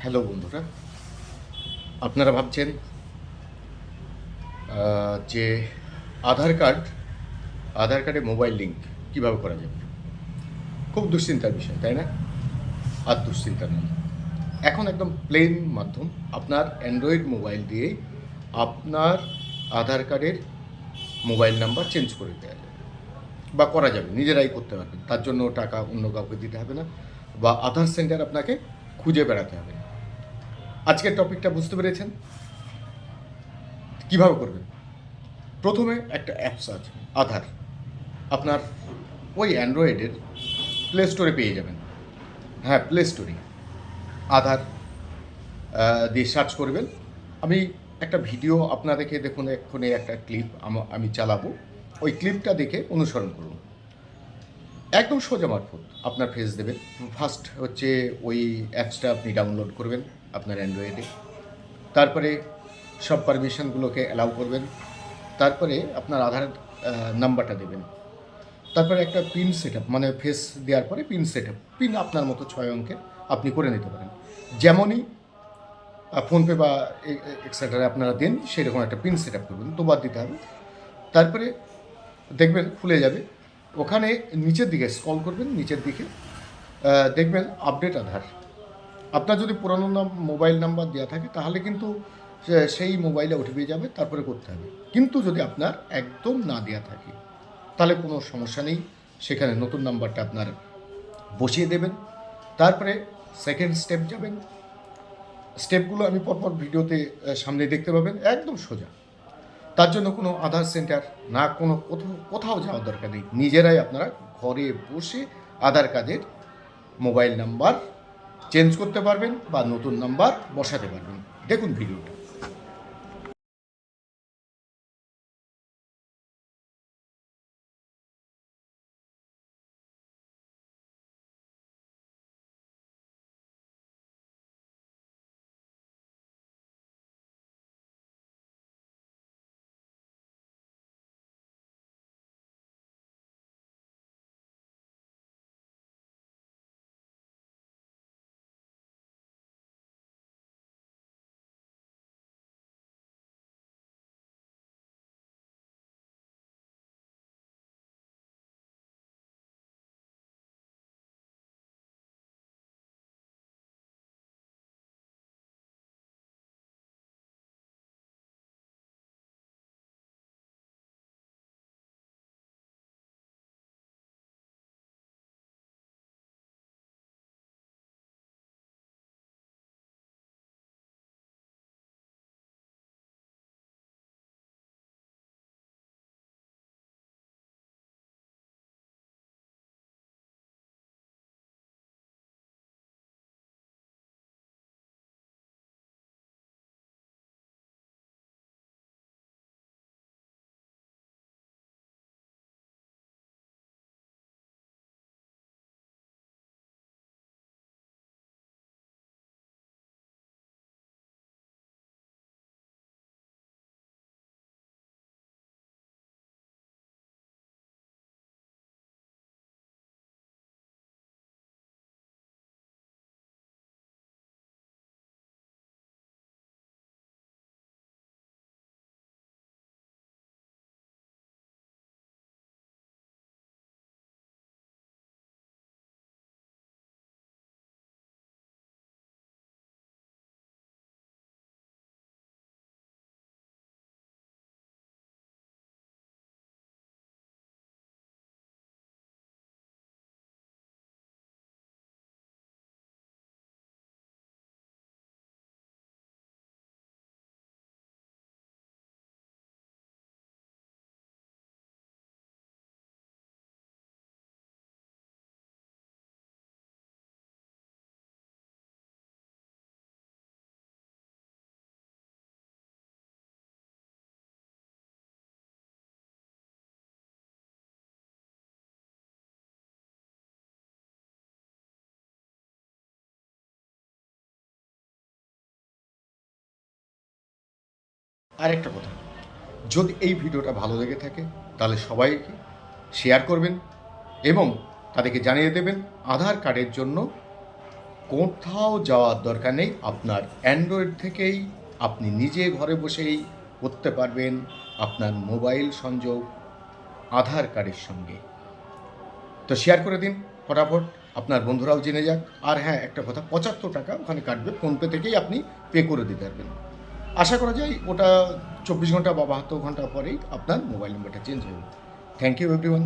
Hello বন্ধুরা, আপনারা ভাবছেন যে আধার কার্ডে মোবাইল লিঙ্ক কীভাবে করা যাবে। খুব দুশ্চিন্তার বিষয়, তাই না? আর দুশ্চিন্তা নেই, এখন একদম প্লেন মাধ্যম। আপনার অ্যান্ড্রয়েড মোবাইল দিয়েই আপনার আধার কার্ডের মোবাইল নাম্বার চেঞ্জ করে দেওয়া যাবে বা করা যাবে, নিজেরাই করতে পারবেন। তার জন্য টাকা অন্য কাউকে দিতে হবে না বা আধার সেন্টার আপনাকে খুঁজে বেড়াতে হবে না। আজকের টপিকটা বুঝতে পেরেছেন কীভাবে করবেন। প্রথমে একটা অ্যাপস আছে আধার, আপনার ওই অ্যান্ড্রয়েডের প্লে স্টোরে পেয়ে যাবেন। হ্যাঁ, প্লে স্টোরে আধার দিয়ে সার্চ করবেন। আমি একটা ভিডিও আপনাদেরকে দেখুন, এক্ষুনি একটা ক্লিপ আমি চালাবো, ওই ক্লিপটা দেখে অনুসরণ করুন। একদম সোজা মারফত আপনার ফেস দেবেন। ফার্স্ট হচ্ছে ওই অ্যাপসটা আপনি ডাউনলোড করবেন আপনার অ্যান্ড্রয়েডে, তারপরে সব পারমিশনগুলোকে অ্যালাউ করবেন, তারপরে আপনার আধার নাম্বারটা দেবেন, তারপরে একটা পিন সেট আপ, মানে ফেস দেওয়ার পরে পিন সেট আপ, পিন আপনার মতো 6 অঙ্কের আপনি করে নিতে পারেন। যেমনই ফোনপে বা এক্সেট্রা আপনারা দেন, সেরকম একটা পিন সেট আপ করবেন, দুবার দিতে হবে। তারপরে দেখবেন খুলে যাবে। ওখানে নিচের দিকে স্ক্রল করবেন, নিচের দিকে দেখবেন আপডেট আধার। আপনার যদি পুরনো মোবাইল নাম্বার দেওয়া থাকে তাহলে কিন্তু সেই মোবাইলে ওটিপি যাবে, তারপরে করতে হবে। কিন্তু যদি আপনার একদম না দেওয়া থাকে তাহলে কোনো সমস্যা নেই, সেখানে নতুন নাম্বারটা আপনার বসিয়ে দেবেন। তারপরে সেকেন্ড স্টেপ যাবেন। স্টেপগুলো আমি পরপর ভিডিওতে সামনে দেখতে পাবেন, একদম সোজা। তার জন্য কোনো আধার সেন্টার না, কোনো কোথাও যাওয়ার দরকার নেই। নিজেরাই আপনারা ঘরে বসে আধার কার্ডের মোবাইল নাম্বার চেঞ্জ করতে পারবেন বা নতুন নাম্বার বসাতে পারবেন। দেখুন ভিডিওটা। আরেকটা কথা, যদি এই ভিডিওটা ভালো লেগে থাকে তাহলে সবাইকে শেয়ার করবেন এবং তাদেরকে জানিয়ে দেবেন আধার কার্ডের জন্য কোথাও যাওয়ার দরকার নেই, আপনার অ্যান্ড্রয়েড থেকেই আপনি নিজে ঘরে বসেই করতে পারবেন আপনার মোবাইল সংযোগ আধার কার্ডের সঙ্গে। তো শেয়ার করে দিন ফটাফট, আপনার বন্ধুরাও জেনে যাক। আর হ্যাঁ, একটা কথা, 75 টাকা ওখানে কাটবে, ফোনপে থেকেই আপনি পে করে দিতে পারবেন। আশা করা যায় ওটা 24 ঘন্টা বা 72 ঘন্টা পরেই আপনার মোবাইল নাম্বারটা চেঞ্জ হয়ে যাবে। Thank you everyone.